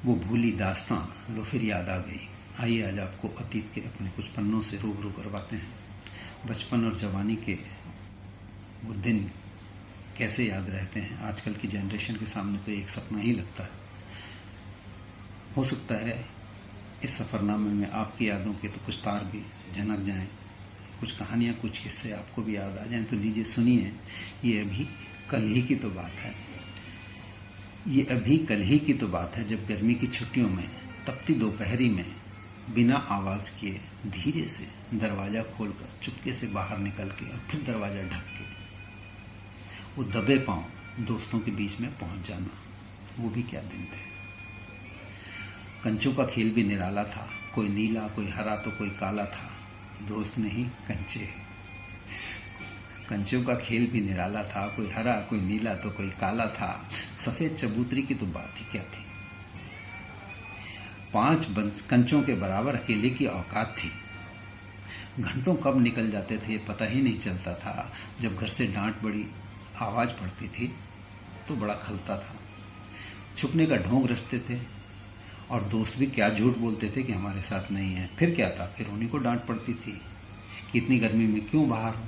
वो भूली दास्तां लो फिर याद आ गई। आइए आज आपको अतीत के अपने कुछ पन्नों से रूबरू करवाते हैं। बचपन और जवानी के वो दिन कैसे याद रहते हैं आजकल की जनरेशन के सामने तो एक सपना ही लगता है। हो सकता है इस सफ़रनामे में आपकी यादों के तो कुछ तार भी झनक जाएं, कुछ कहानियाँ, कुछ किस्से आपको भी याद आ जाएं। तो लीजिए सुनिए, ये अभी कल ही की तो बात है। ये अभी कल ही की तो बात है जब गर्मी की छुट्टियों में तपती दोपहरी में बिना आवाज़ किए धीरे से दरवाज़ा खोलकर चुपके से बाहर निकल के और फिर दरवाज़ा ढक के वो दबे पांव दोस्तों के बीच में पहुंच जाना, वो भी क्या दिन थे। कंचों का खेल भी निराला था, कोई नीला कोई हरा तो कोई काला था। दोस्त नहीं कंचे। कंचों का खेल भी निराला था, कोई हरा कोई नीला तो कोई काला था। सफ़ेद चबूतरी की तो बात ही क्या थी। 5 कंचों के बराबर अकेले की औकात थी। घंटों कब निकल जाते थे पता ही नहीं चलता था। जब घर से डांट बड़ी आवाज़ पड़ती थी तो बड़ा खलता था। छुपने का ढोंग रचते थे और दोस्त भी क्या झूठ बोलते थे कि हमारे साथ नहीं है। फिर क्या था, फिर उन्हीं को डांट पड़ती थी कि इतनी गर्मी में क्यों बाहर हूँ।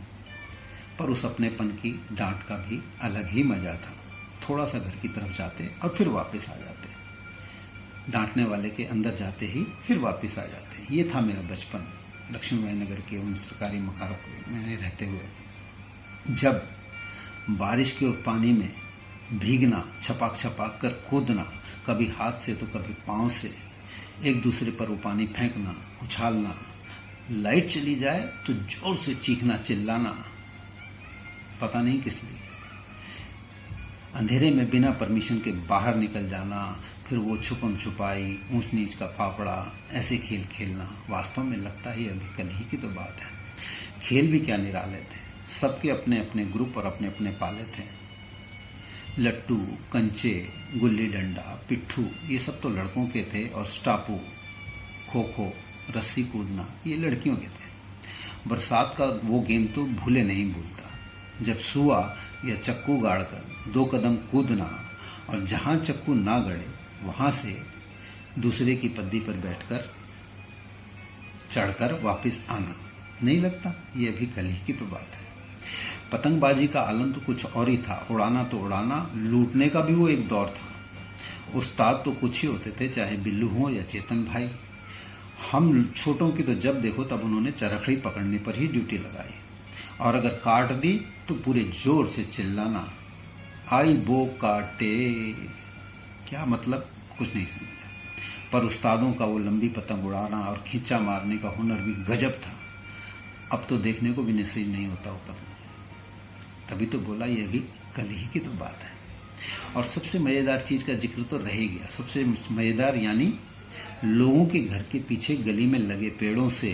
पर उस अपनेपन की डांट का भी अलग ही मज़ा था। थोड़ा सा घर की तरफ जाते और फिर वापस आ जाते। डांटने वाले के अंदर जाते ही फिर वापस आ जाते। ये था मेरा बचपन लक्ष्मीबाई नगर के उन सरकारी मकानों में रहते हुए। जब बारिश के पानी में भीगना, छपाक छपाक कर कूदना, कभी हाथ से तो कभी पाँव से, एक दूसरे पर वो पानी फेंकना, उछालना, लाइट चली जाए तो जोर से चीखना चिल्लाना, पता नहीं किस लिए। अंधेरे में बिना परमिशन के बाहर निकल जाना, फिर वो छुपम छुपाई, ऊंच नीच का फाफड़ा, ऐसे खेल खेलना वास्तव में लगता ही अभी कल ही की तो बात है। खेल भी क्या निराले थे। सबके अपने अपने ग्रुप और अपने अपने पाले थे। लट्टू, कंचे, गुल्ली डंडा, पिट्ठू, ये सब तो लड़कों के थे और स्टापू, खो खो, रस्सी कूदना ये लड़कियों के थे। बरसात का वो गेम तो भूले नहीं भूलता, जब सुआ या चक्कू गाड़कर 2 कदम कूदना और जहाँ चक्कू ना गड़े वहाँ से दूसरे की पद्दी पर बैठकर चढ़कर वापस आना। नहीं लगता ये अभी कल ही की तो बात है। पतंगबाजी का आलम तो कुछ और ही था। उड़ाना तो उड़ाना, लूटने का भी वो एक दौर था। उस्ताद तो कुछ ही होते थे, चाहे बिल्लू हो या चेतन भाई। हम छोटों की तो जब देखो तब उन्होंने चरखड़ी पकड़ने पर ही ड्यूटी लगाई और अगर काट दी तो पूरे जोर से चिल्लाना, आई बो काटे। क्या मतलब, कुछ नहीं समझा। पर उस्तादों का वो लंबी पतंग उड़ाना और खींचा मारने का हुनर भी गजब था। अब तो देखने को भी नसीब नहीं होता वो पतंग। तभी तो बोला ये भी कल ही की तो बात है। और सबसे मज़ेदार चीज़ का जिक्र तो रह ही गया। सबसे मज़ेदार यानी लोगों के घर के पीछे गली में लगे पेड़ों से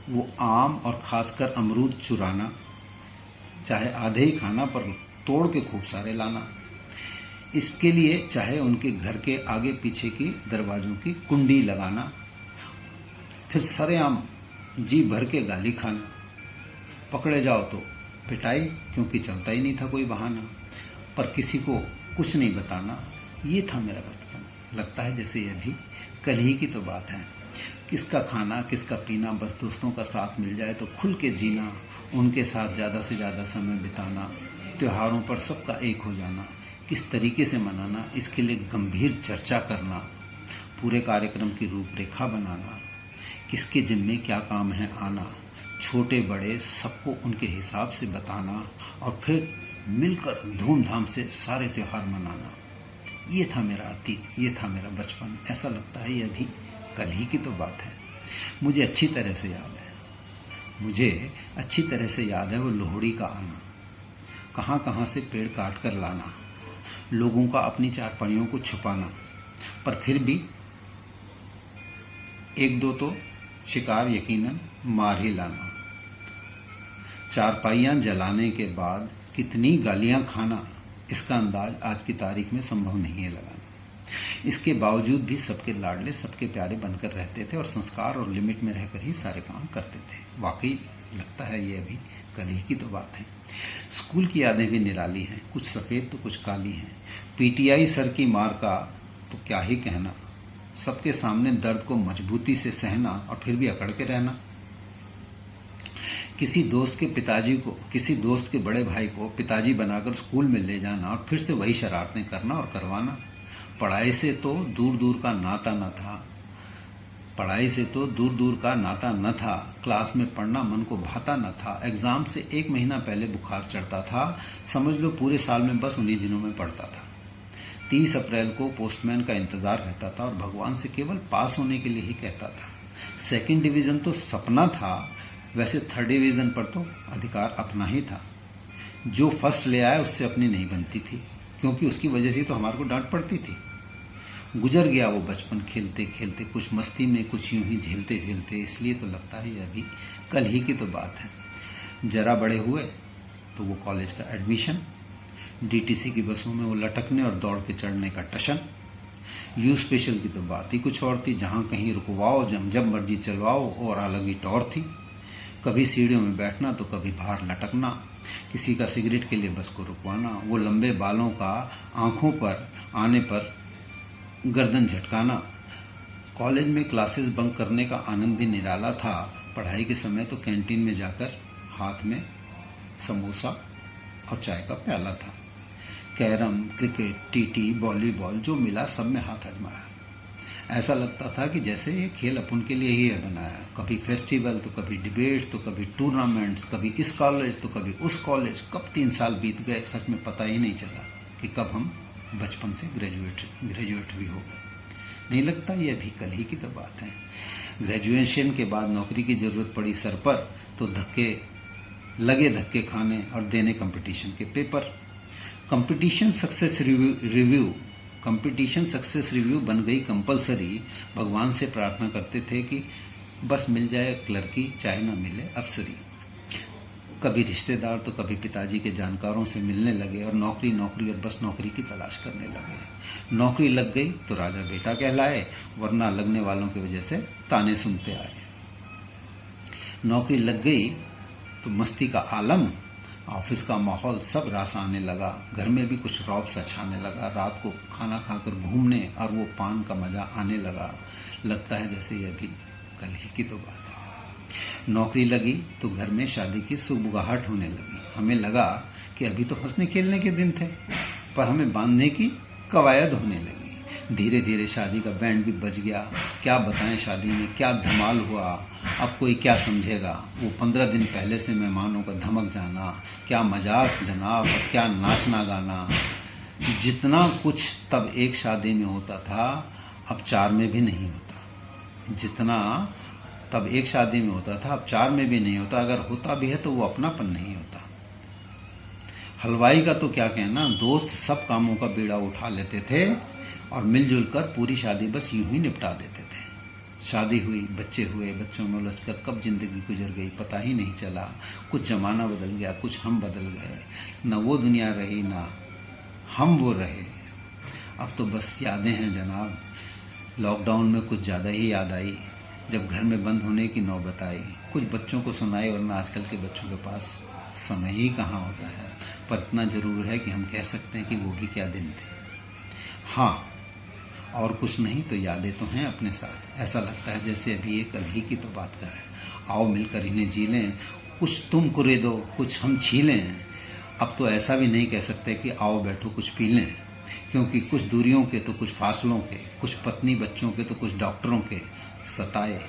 वो आम और खासकर अमरूद चुराना, चाहे आधे ही खाना पर तोड़ के खूब सारे लाना। इसके लिए चाहे उनके घर के आगे पीछे की दरवाजों की कुंडी लगाना, फिर सरेआम जी भर के गाली खाना। पकड़े जाओ तो पिटाई, क्योंकि चलता ही नहीं था कोई बहाना। पर किसी को कुछ नहीं बताना। ये था मेरा बचपन। लगता है जैसे ये भी कल ही की तो बात है। किसका खाना किसका पीना, बस दोस्तों का साथ मिल जाए तो खुल के जीना, उनके साथ ज़्यादा से ज़्यादा समय बिताना, त्योहारों पर सबका एक हो जाना, किस तरीके से मनाना इसके लिए गंभीर चर्चा करना, पूरे कार्यक्रम की रूपरेखा बनाना, किसके जिम्मे क्या काम है आना, छोटे बड़े सबको उनके हिसाब से बताना और फिर मिलकर धूमधाम से सारे त्यौहार मनाना। ये था मेरा अतीत, ये था मेरा बचपन। ऐसा लगता है ये अभी कल ही की तो बात है। मुझे अच्छी तरह से याद है वो लोहड़ी का आना, कहाँ कहाँ से पेड़ काट कर लाना, लोगों का अपनी चारपाइयों को छुपाना, पर फिर भी 1-2 तो शिकार यकीनन मार ही लाना। चारपाइयाँ जलाने के बाद कितनी गालियाँ खाना, इसका अंदाज आज की तारीख में संभव नहीं है लगाना। इसके बावजूद भी सबके लाडले सबके प्यारे बनकर रहते थे और संस्कार और लिमिट में रहकर ही सारे काम करते थे। वाकई लगता है ये अभी कल ही की तो बात है। स्कूल की यादें भी निराली हैं, कुछ सफ़ेद तो कुछ काली हैं। पीटीआई सर की मार का तो क्या ही कहना, सबके सामने दर्द को मजबूती से सहना और फिर भी अकड़ के रहना, किसी दोस्त के बड़े भाई को पिताजी बनाकर स्कूल में ले जाना और फिर से वही शरारतें करना और करवाना। पढ़ाई से तो दूर दूर का नाता न था। क्लास में पढ़ना मन को भाता न था। एग्जाम से 1 महीना पहले बुखार चढ़ता था। समझ लो पूरे साल में बस उन्हीं दिनों में पढ़ता था। 30 अप्रैल को पोस्टमैन का इंतजार रहता था और भगवान से केवल पास होने के लिए ही कहता था। 2nd डिवीजन तो सपना था, वैसे 3rd डिवीजन पर तो अधिकार अपना ही था। जो फर्स्ट ले आया उससे अपनी नहीं बनती थी, क्योंकि उसकी वजह से तो हमारे को डांट पड़ती थी। गुजर गया वो बचपन खेलते खेलते, कुछ मस्ती में, कुछ यूं ही झेलते झेलते। इसलिए तो लगता है अभी कल ही की तो बात है। जरा बड़े हुए तो वो कॉलेज का एडमिशन, डीटीसी की बसों में वो लटकने और दौड़ के चढ़ने का टशन। यू स्पेशल की तो बात ही कुछ और थी, जहां कहीं रुकवाओ, जब मर्जी चलवाओ, और अलग ही टौर थी। कभी सीढ़ियों में बैठना तो कभी बाहर लटकना, किसी का सिगरेट के लिए बस को रुकवाना, वो लंबे बालों का आंखों पर आने पर गर्दन झटकाना। कॉलेज में क्लासेस बंक करने का आनंद भी निराला था। पढ़ाई के समय तो कैंटीन में जाकर हाथ में समोसा और चाय का प्याला था। कैरम, क्रिकेट, टीटी, वॉलीबॉल, जो मिला सब में हाथ आजमाया। ऐसा लगता था कि जैसे ये खेल अपन के लिए ही है बनाया। कभी फेस्टिवल तो कभी डिबेट्स तो कभी टूर्नामेंट्स, कभी इस कॉलेज तो कभी उस कॉलेज। कब 3 साल बीत गए सच में पता ही नहीं चला कि कब हम बचपन से ग्रेजुएट भी हो गए। नहीं लगता ये अभी कल ही की तो बात है। ग्रेजुएशन के बाद नौकरी की जरूरत पड़ी सर पर तो धक्के खाने और देने कंपटीशन के पेपर। कंपटीशन सक्सेस रिव्यू बन गई कंपलसरी। भगवान से प्रार्थना करते थे कि बस मिल जाए क्लर्की, चाहे ना मिले अफसरी। कभी रिश्तेदार तो कभी पिताजी के जानकारों से मिलने लगे और नौकरी और बस नौकरी की तलाश करने लगे। नौकरी लग गई तो राजा बेटा कहलाए, वरना लगने वालों की वजह से ताने सुनते आए। नौकरी लग गई तो मस्ती का आलम, ऑफिस का माहौल सब रास आने लगा। घर में भी कुछ रौब सा छाने लगा। रात को खाना खाकर घूमने और वो पान का मजा आने लगा। लगता है जैसे ये अभी कल ही की तो बात है। नौकरी लगी तो घर में शादी की सुबुगाहट होने लगी। हमें लगा कि अभी तो हंसने खेलने के दिन थे, पर हमें बांधने की कवायद होने लगी। धीरे धीरे शादी का बैंड भी बज गया। क्या बताएं शादी में क्या धमाल हुआ, अब कोई क्या समझेगा। वो 15 दिन पहले से मेहमानों का धमक जाना, क्या मजाक जनाब, और क्या नाचना गाना। जितना कुछ तब एक शादी में होता था अब 4 में भी नहीं होता। जितना तब एक शादी में होता था अब 4 में भी नहीं होता। अगर होता भी है तो वो अपनापन नहीं होता। हलवाई का तो क्या कहना, दोस्त सब कामों का बीड़ा उठा लेते थे और मिलजुल कर पूरी शादी बस यूं ही निपटा देते थे। शादी हुई, बच्चे हुए, बच्चों में उलझकर कब जिंदगी गुजर गई पता ही नहीं चला। कुछ जमाना बदल गया, कुछ हम बदल गए। न वो दुनिया रही ना हम वो रहे। अब तो बस यादें हैं जनाब। लॉकडाउन में कुछ ज़्यादा ही याद आई जब घर में बंद होने की नौबत आई। कुछ बच्चों को सुनाई, वरना आजकल के बच्चों के पास समय ही कहाँ होता है। पर इतना जरूर है कि हम कह सकते हैं कि वो भी क्या दिन थे। हाँ, और कुछ नहीं तो यादें तो हैं अपने साथ। ऐसा लगता है जैसे अभी ये कल ही की तो बात कर रहे हैं। आओ मिलकर इन्हें जी लें, कुछ तुम कुरेदो कुछ हम छीलें। अब तो ऐसा भी नहीं कह सकते कि आओ बैठो कुछ पी लें, क्योंकि कुछ दूरियों के तो कुछ फासलों के, कुछ पत्नी बच्चों के तो कुछ डॉक्टरों के सताए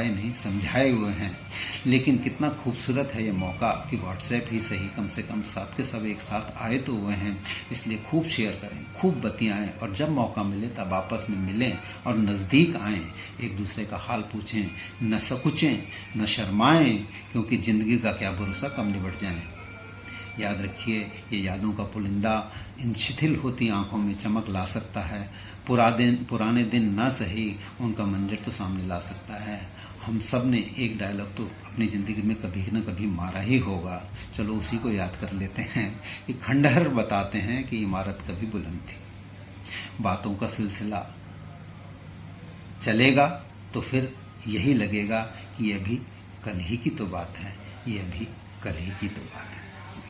नहीं समझाए हुए हैं। लेकिन कितना खूबसूरत है ये मौका कि व्हाट्सएप ही सही, कम से कम सबके सब एक साथ आए तो हुए हैं। इसलिए खूब शेयर करें, खूब बतियाएं, और जब मौका मिले तब आपस में मिलें और नज़दीक आएं, एक दूसरे का हाल पूछें, न सकुचें न शर्माएं, क्योंकि ज़िंदगी का क्या भरोसा कब निबट जाए। याद रखिए, ये यादों का पुलिंदा इन शिथिल होती आंखों में चमक ला सकता है। पुराने दिन ना सही, उनका मंजर तो सामने ला सकता है। हम सब ने एक डायलॉग तो अपनी ज़िंदगी में कभी न कभी मारा ही होगा। चलो उसी को याद कर लेते हैं कि खंडहर बताते हैं कि इमारत कभी बुलंद थी। बातों का सिलसिला चलेगा तो फिर यही लगेगा कि ये अभी कल ही की तो बात है, ये अभी कल ही की तो बात है।